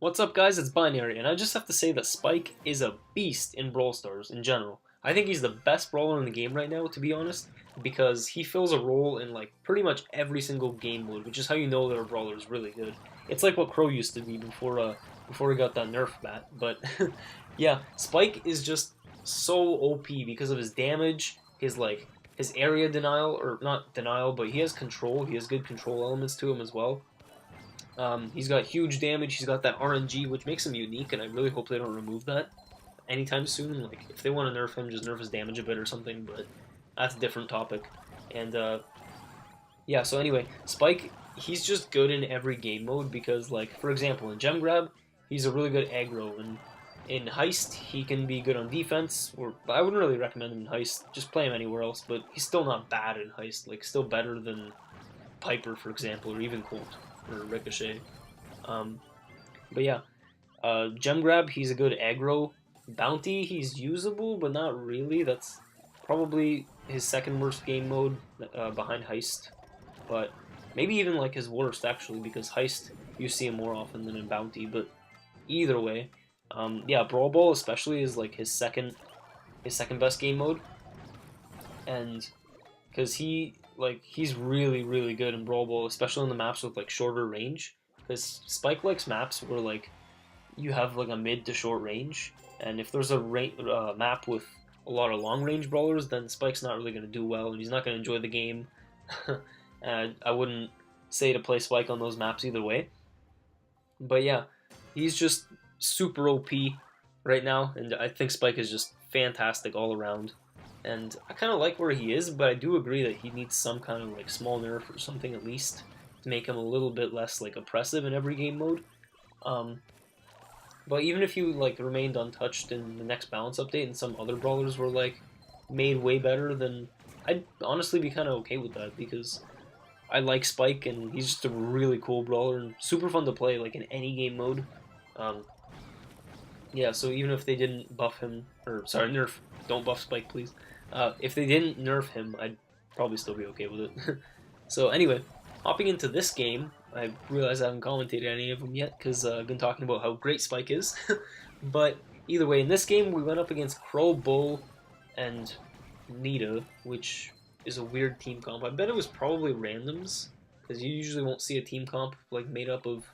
What's up, guys? It's Binary, and I just have to say that Spike is a beast in Brawl Stars in general. I think he's the best brawler in the game right now, to be honest, because he fills a role in like pretty much every single game mode, which is how you know that a brawler is really good. It's like what Crow used to be before he got that nerf bat. But yeah, Spike is just so OP because of his damage, his area denial, or not denial, but he has control. He has good control elements to him as well. He's got huge damage. He's got that RNG, which makes him unique, and I really hope they don't remove that anytime soon. Like, if they want to nerf him, just nerf his damage a bit or something, but that's a different topic. And, yeah, so anyway, Spike, he's just good in every game mode because, like, for example, in Gem Grab, he's a really good aggro, and in Heist, he can be good on defense, or I wouldn't really recommend him in Heist, just play him anywhere else, but he's still not bad in Heist, like, still better than Piper, for example, or even Colt, or Ricochet. Um, but yeah, Gem Grab, he's a good aggro. Bounty, he's usable, but not really. That's probably his second worst game mode behind Heist. But maybe even like his worst, actually, because Heist, you see him more often than in Bounty. But either way, yeah, Brawl Ball especially is like his second best game mode. And because he's really good in Brawl Ball, especially on the maps with like shorter range. Because Spike likes maps where like you have like a mid to short range, and if there's a map with a lot of long range brawlers, then Spike's not really going to do well, and he's not going to enjoy the game. And I wouldn't say to play Spike on those maps either way. But yeah, he's just super OP right now, and I think Spike is just fantastic all around. And I kind of like where he is, but I do agree that he needs some kind of like small nerf or something at least to make him a little bit less like oppressive in every game mode. Um, but even if you like remained untouched in the next balance update and some other brawlers were like made way better, then I'd honestly be kind of okay with that because I like Spike and he's just a really cool brawler and super fun to play like in any game mode. Um, yeah, so even if they didn't buff him, or sorry, nerf, don't buff Spike, please. If they didn't nerf him, I'd probably still be okay with it. So anyway, hopping into this game, I realize I haven't commentated any of them yet because I've been talking about how great Spike is. But either way, in this game we went up against Crow, Bull, and Nita, which is a weird team comp. I bet it was probably randoms because you usually won't see a team comp like made up of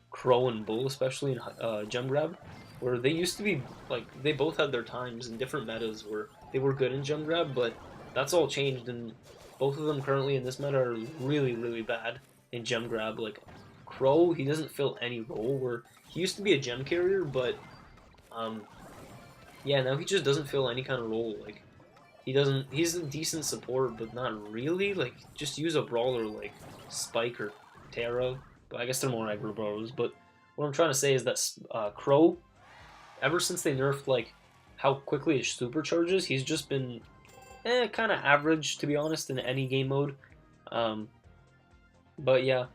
Crow and Bull, especially in Gem Grab, where they used to be like they both had their times in different metas where they were good in Gem Grab, but that's all changed, and both of them currently in this meta are really bad in Gem Grab. Like Crow, he doesn't fill any role where he used to be a gem carrier, but um, yeah, now he just doesn't fill any kind of role. Like he doesn't. He's a decent support, but not really. Like just use a brawler like Spike or Terra. But I guess they're more aggro brawlers. But what I'm trying to say is that Crow, ever since they nerfed like how quickly his supercharges, he's just been kind of average to be honest in any game mode. Um, but yeah,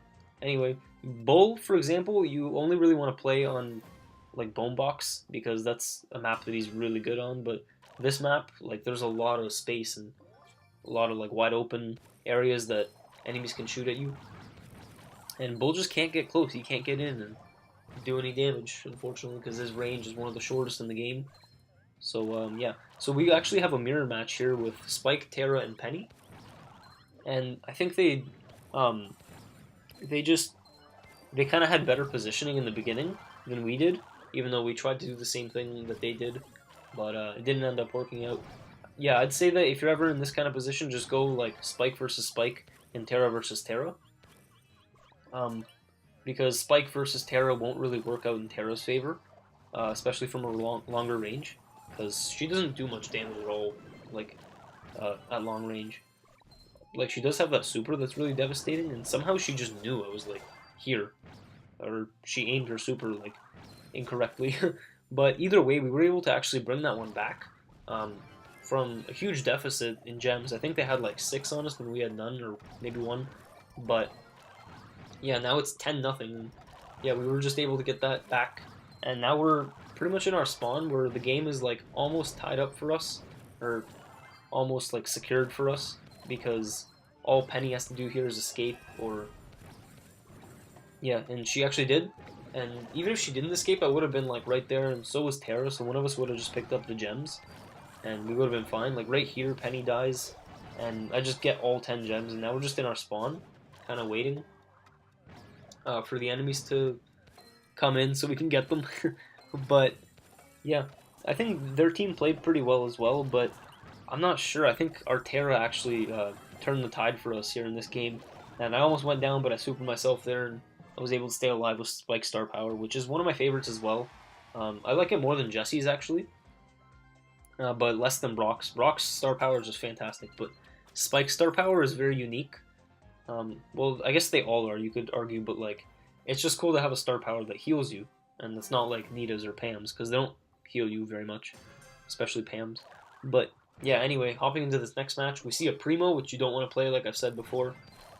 anyway, Bull for example, you only really want to play on like Bone Box because that's a map that he's really good on. But this map, like, there's a lot of space and a lot of like wide open areas that enemies can shoot at you, and Bull just can't get close. He can't get in and do any damage, unfortunately, because his range is one of the shortest in the game. So yeah, so we actually have a mirror match here with Spike, Terra, and Penny, and I think um, they just they kind of had better positioning in the beginning than we did, even though we tried to do the same thing that they did, but it didn't end up working out. Yeah, I'd say that if you're ever in this kind of position, just go like Spike versus Spike and Terra versus Terra. Um, because Spike versus Terra won't really work out in Terra's favor, especially from a longer range, because she doesn't do much damage at all, like at long range. Like she does have that super that's really devastating, and somehow she just knew I was like here, or she aimed her super like incorrectly. But either way, we were able to actually bring that one back um, from a huge deficit in gems. I think they had like 6 on us when we had none, or maybe 1. But yeah, now it's 10-0. Yeah, we were just able to get that back, and now we're pretty much in our spawn where the game is like almost tied up for us, or almost like secured for us, because all Penny has to do here is escape, or yeah, and she actually did. And even if she didn't escape, I would have been like right there, and so was Terra, so one of us would have just picked up the gems, and we would have been fine. Like right here, Penny dies, and I just get all 10 gems, and now we're just in our spawn, kind of waiting for the enemies to come in so we can get them. But yeah, I think their team played pretty well as well, but I'm not sure. I think our Terra actually turned the tide for us here in this game, and I almost went down, but I supered myself there, and I was able to stay alive with Spike Star Power, which is one of my favorites as well. I like it more than Jesse's actually, but less than Brock's. Brock's Star Power is just fantastic, but Spike Star Power is very unique. Well, I guess they all are, you could argue, but like, it's just cool to have a Star Power that heals you, and it's not like Nita's or Pam's, because they don't heal you very much, especially Pam's. But yeah, anyway, hopping into this next match, we see a Primo, which you don't want to play, like I've said before,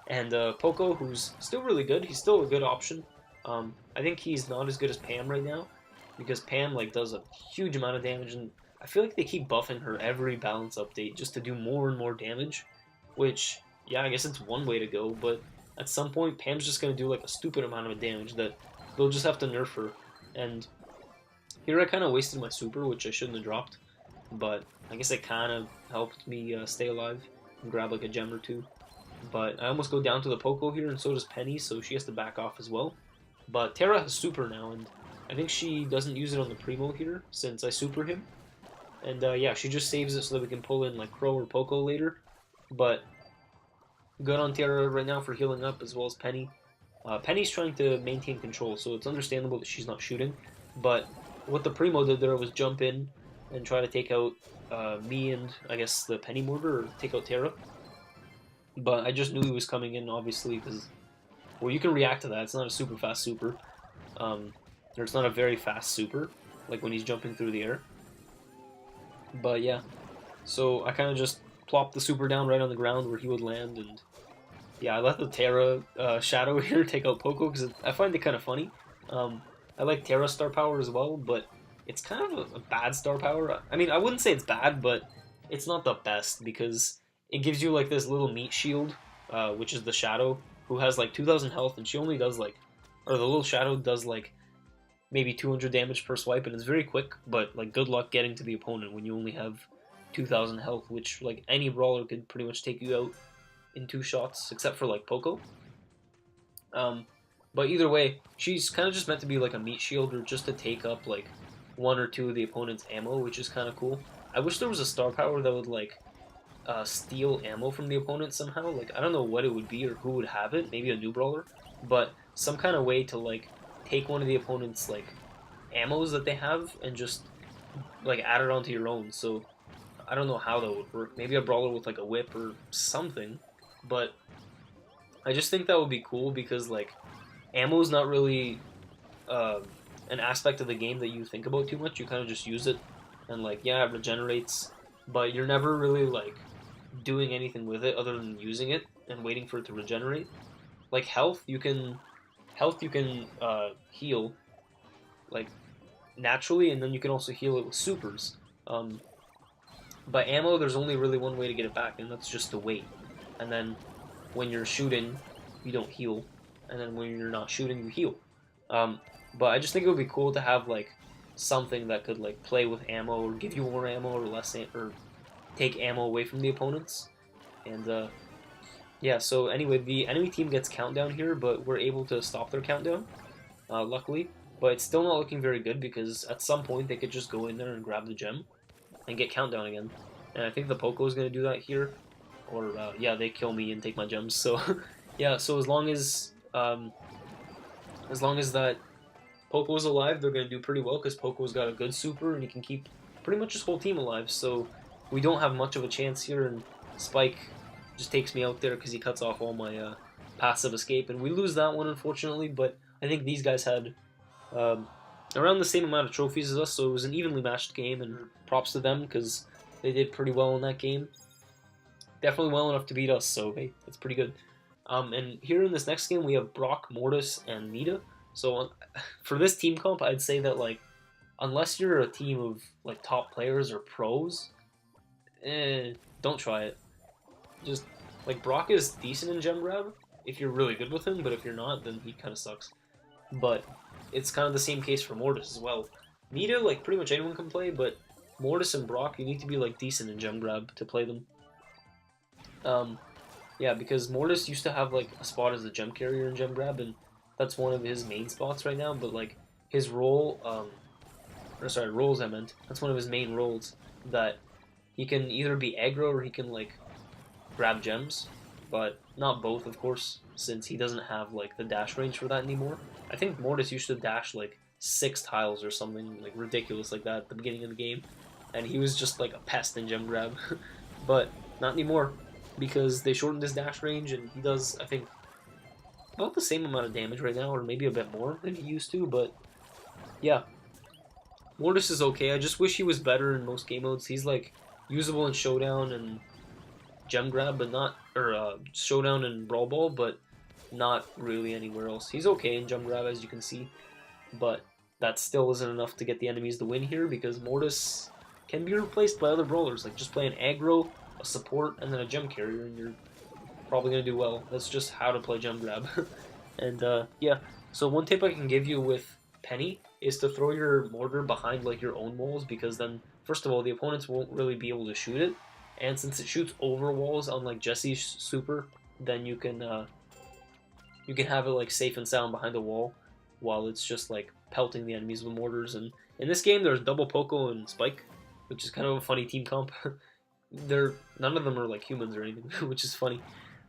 and Pogo, who's still really good. He's still a good option. I think he's not as good as Pam right now, because Pam like does a huge amount of damage, and I feel like they keep buffing her every balance update just to do more and more damage, which, yeah, I guess it's one way to go, but at some point, Pam's just going to do like a stupid amount of damage that they'll just have to nerf her, and here I kind of wasted my super, which I shouldn't have dropped, but I guess it kind of helped me stay alive and grab like a gem or two. But I almost go down to the Poco here, and so does Penny, so she has to back off as well. But Terra has super now, and I think she doesn't use it on the Primo here, since I super him. And yeah, she just saves it so that we can pull in like Crow or Poco later. But good on Terra right now for healing up, as well as Penny. Penny's trying to maintain control, so it's understandable that she's not shooting. But what the Primo did there was jump in and try to take out me and, I guess, the Penny Mortar, or take out Terra. But I just knew he was coming in, obviously, because, well, you can react to that. It's not a super fast super. Or it's not a very fast super, like when he's jumping through the air. But yeah, so I kind of just plopped the super down right on the ground where he would land, and yeah, I let the Terra Shadow here take out Poco, because I find it kind of funny. I like Terra Star Power as well, but it's kind of a bad Star Power. I mean, I wouldn't say it's bad, but it's not the best, because it gives you like this little meat shield, which is the Shadow, who has like 2,000 health, and she only does like, or the little Shadow does like maybe 200 damage per swipe, and it's very quick, but like good luck getting to the opponent when you only have 2,000 health, which like any brawler could pretty much take you out in 2 shots, except for like Poco. But either way, she's kind of just meant to be like a meat shield, or just to take up like 1 or 2 of the opponent's ammo, which is kind of cool. I wish there was a Star Power that would like steal ammo from the opponent somehow. Like, I don't know what it would be or who would have it, maybe a new brawler, but some kind of way to like take one of the opponent's like ammos that they have and just like add it onto your own. So I don't know how that would work. Maybe a brawler with like a whip or something, but I just think that would be cool, because like ammo is not really an aspect of the game that you think about too much. You kind of just use it, and like, yeah, it regenerates, but you're never really like doing anything with it other than using it and waiting for it to regenerate. Like health, you can heal like naturally, and then you can also heal it with supers. But ammo, there's only really one way to get it back, and that's just to wait. And then when you're shooting, you don't heal, and then when you're not shooting, you heal. But I just think it would be cool to have like something that could like play with ammo, or give you more ammo, or less, or take ammo away from the opponents. And yeah, so anyway, the enemy team gets countdown here, but we're able to stop their countdown, luckily. But it's still not looking very good, because at some point they could just go in there and grab the gem and get countdown again. And I think the Poco is going to do that here, or yeah, they kill me and take my gems. So yeah, so as long as that Poco is alive, they're going to do pretty well, because Poco's got a good super and he can keep pretty much his whole team alive. So we don't have much of a chance here, and Spike just takes me out there because he cuts off all my passive escape, and we lose that one, unfortunately. But I think these guys had around the same amount of trophies as us, so it was an evenly matched game, and props to them, because they did pretty well in that game. Definitely well enough to beat us, so hey, that's pretty good. And here in this next game, we have Brock, Mortis, and Nita. So for this team comp, I'd say that like, unless you're a team of like top players or pros, don't try it. Just like, Brock is decent in gem grab if you're really good with him, but if you're not, then he kind of sucks. But it's kind of the same case for Mortis as well. Nita, like, pretty much anyone can play, but Mortis and Brock, you need to be, like, decent in gem grab to play them. Yeah, because Mortis used to have, like, a spot as a gem carrier in gem grab, and that's one of his main spots right now, but, like, his role, or sorry, roles I meant, that's one of his main roles, that he can either be aggro or he can, like, grab gems, but not both, of course, since he doesn't have, like, the dash range for that anymore. I think Mortis used to dash, like, 6 tiles or something, like, ridiculous like that at the beginning of the game, and he was just, like, a pest in gem grab, but not anymore, because they shortened his dash range, and he does, I think, about the same amount of damage right now, or maybe a bit more than he used to, but yeah. Mortis is okay, I just wish he was better in most game modes. He's, like, usable in Showdown and Gem Grab, but not, or Showdown and Brawl Ball, but not really anywhere else. He's okay in Gem Grab, as you can see, but that still isn't enough to get the enemies to win here, because Mortis can be replaced by other brawlers. Like, just play an aggro, a support, and then a gem carrier, and you're probably going to do well. That's just how to play Gem Grab. And, yeah, so one tip I can give you with Penny is to throw your mortar behind, like, your own walls, because then, first of all, the opponents won't really be able to shoot it, and since it shoots over walls on, like, Jesse's super, then you can have it, like, safe and sound behind a wall, while it's just, like, pelting the enemies with mortars. And in this game, there's double Pogo and Spike, which is kind of a funny team comp. None of them are, like, humans or anything, which is funny.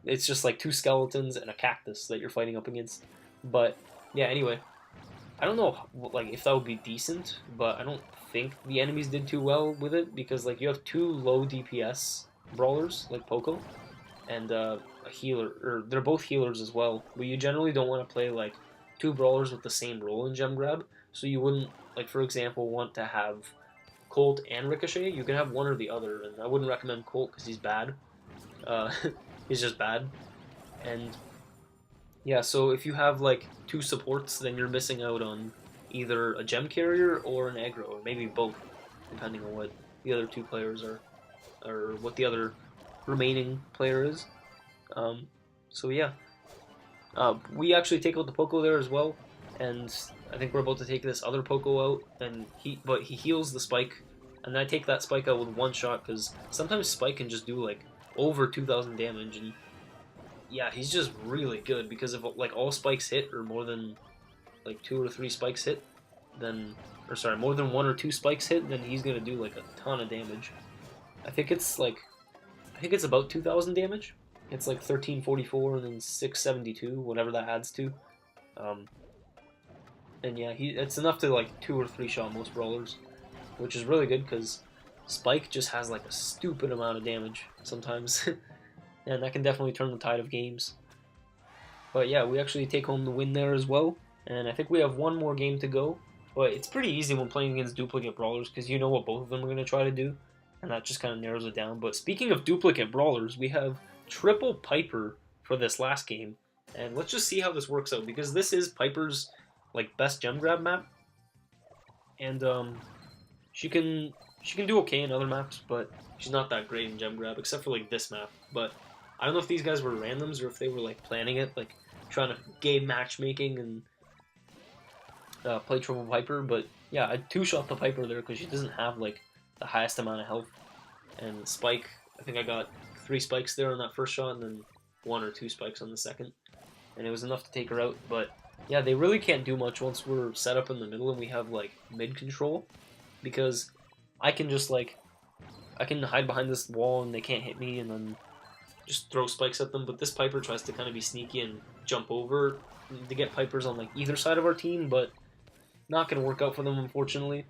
It's just, like, 2 skeletons and a cactus that you're fighting up against. But, yeah, anyway. I don't know, like, if that would be decent, but I don't think the enemies did too well with it, because, like, you have 2 low DPS brawlers, like Pogo, and a healer, or they're both healers as well, but you generally don't want to play, like, 2 brawlers with the same role in Gem Grab, so you wouldn't, like, for example, want to have Colt and Ricochet. You can have one or the other, and I wouldn't recommend Colt because he's bad. He's just bad, and yeah, so if you have, like, 2 supports, then you're missing out on either a gem carrier or an aggro, or maybe both, depending on what the other 2 players are, or what the other remaining player is. So yeah. We actually take out the Pogo there as well, and I think we're about to take this other Pogo out, and he heals the Spike, and then I take that Spike out with 1 shot, because sometimes Spike can just do, like, over 2,000 damage, and yeah, he's just really good, because if, like, all spikes hit, or more than, like, 2 or 3 spikes hit, then, or sorry, more than 1 or 2 spikes hit, then he's gonna do, like, a ton of damage. I think it's about 2,000 damage. It's like 1344 and then 672, whatever that adds to. And yeah, it's enough to, like, 2 or 3 shot most brawlers, which is really good, because Spike just has, like, a stupid amount of damage sometimes. And that can definitely turn the tide of games. But yeah, we actually take home the win there as well. And I think we have 1 more game to go. But it's pretty easy when playing against duplicate brawlers, because you know what both of them are going to try to do. And that just kind of narrows it down. But speaking of duplicate brawlers, we have triple Piper for this last game. And let's just see how this works out, because this is Piper's, like, best gem grab map. And she can do okay in other maps, but she's not that great in gem grab, except for, like, this map. But I don't know if these guys were randoms or if they were, like, planning it, like, trying to game matchmaking and play triple Piper. But yeah, I 2-shot the Piper there because she doesn't have, like, the highest amount of health. And Spike, I think I got 3 spikes there on that first shot, and then 1 or 2 spikes on the second, and it was enough to take her out. But yeah, they really can't do much once we're set up in the middle and we have, like, mid control, because I can just, like, I can hide behind this wall and they can't hit me, and then just throw spikes at them. But this Piper tries to kind of be sneaky and jump over to get Pipers on, like, either side of our team, but not going to work out for them, unfortunately.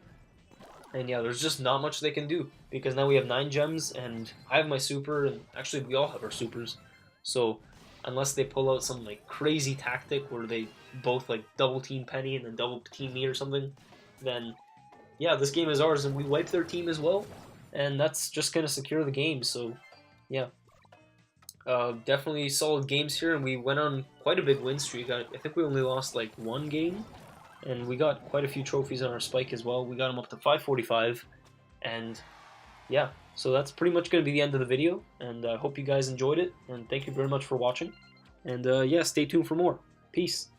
And yeah, there's just not much they can do, because now we have 9 gems, and I have my super, and actually we all have our supers. So unless they pull out some, like, crazy tactic where they both, like, double team Penny and then double team me or something, then yeah, this game is ours, and we wipe their team as well, and that's just going to secure the game. So yeah, definitely solid games here, and we went on quite a big win streak. I think we only lost, like, 1 game, and we got quite a few trophies on our Spike as well. We got him up to 545, and yeah, so that's pretty much going to be the end of the video, and I hope you guys enjoyed it, and thank you very much for watching, and yeah, stay tuned for more. Peace.